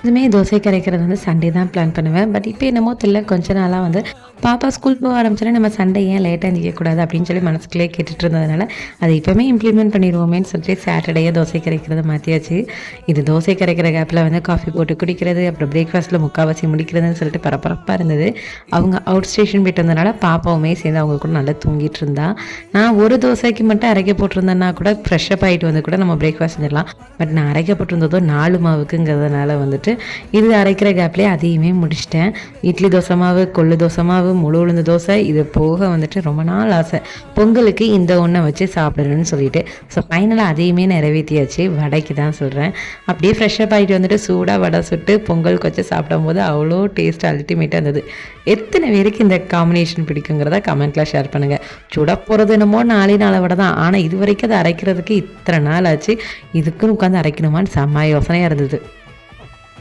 இதுவுமே தோசை கரைக்கிறது வந்து சண்டே தான் பிளான் பண்ணுவேன். பட் இப்போ என்னமோ தெரியல, கொஞ்ச நாளாக வந்து பாப்பா ஸ்கூல் போக ஆரம்பிச்சோன்னா நம்ம சண்டே ஏன் லேட்டாக எந்திரிக்கக்கூடாது அப்படின்னு சொல்லி மனசுக்குள்ளே கேட்டுட்டு இருந்ததுனால அதை இப்போவுமே இம்ப்ளிமெண்ட் பண்ணிடுவோமேன்னு சொல்லிட்டு சாட்டர்டேயே தோசை கரைக்கிறத மாற்றியாச்சு. இது தோசை கரைக்கிற கேப்பில் வந்து காஃபி போட்டு குடிக்கிறது, அப்புறம் பிரேக்ஃபாஸ்ட்டில் முக்கால்வாசி முடிக்கிறதுன்னு சொல்லிட்டு பரபரப்பாக இருந்தது. அவங்க அவுட் ஸ்டேஷன் போயிட்டு வந்தனால பாப்பாவுமே சேர்ந்து அவங்க கூட நல்லா தூங்கிட்டு இருந்தா. நான் ஒரு தோசைக்கு மட்டும் அரைக்க போட்டிருந்தேன்னா கூட ஃப்ரெஷ்ஷப் ஆகிட்டு வந்து கூட நம்ம பிரேக்ஃபாஸ்ட் செஞ்சிடலாம். பட் நான் அரைக்க போட்டிருந்ததோ 4 மாவுக்குங்கிறதுனால வந்துட்டு இது அரைக்கிற கேப்லேயே அதையுமே முடிச்சிட்டேன். இட்லி தோசை மாவு, கொள்ளு தோசை மாவு, முழு உளுந்து தோசை, இது போக வந்துட்டு ரொம்ப நாள் ஆசை பொங்கலுக்கு இந்த ஒன்றை வச்சு சாப்பிடணும்னு சொல்லிட்டு. ஸோ ஃபைனலாக அதையுமே நிறைவேற்றியாச்சு. வடைக்கு தான் சொல்கிறேன். அப்படியே ஃப்ரெஷ்ஷப் ஆகிட்டு வந்துட்டு சூடாக வடை சுட்டு பொங்கலுக்கு வச்சு சாப்பிடும்போது அவ்வளோ டேஸ்ட் அல்டிமேட்டாக இருந்தது. எத்தனை பேருக்கு இந்த காம்பினேஷன் பிடிக்குங்கிறத கமெண்ட்டில் ஷேர் பண்ணுங்கள். சுட போகிறது என்னமோ 4 வடை தான், ஆனால் இது வரைக்கும் அதை அரைக்கிறதுக்கு இத்தனை நாள் ஆச்சு. இதுக்குன்னு உட்காந்து அரைக்கணுமான்னு செம்ம யோசனையாக இருந்தது.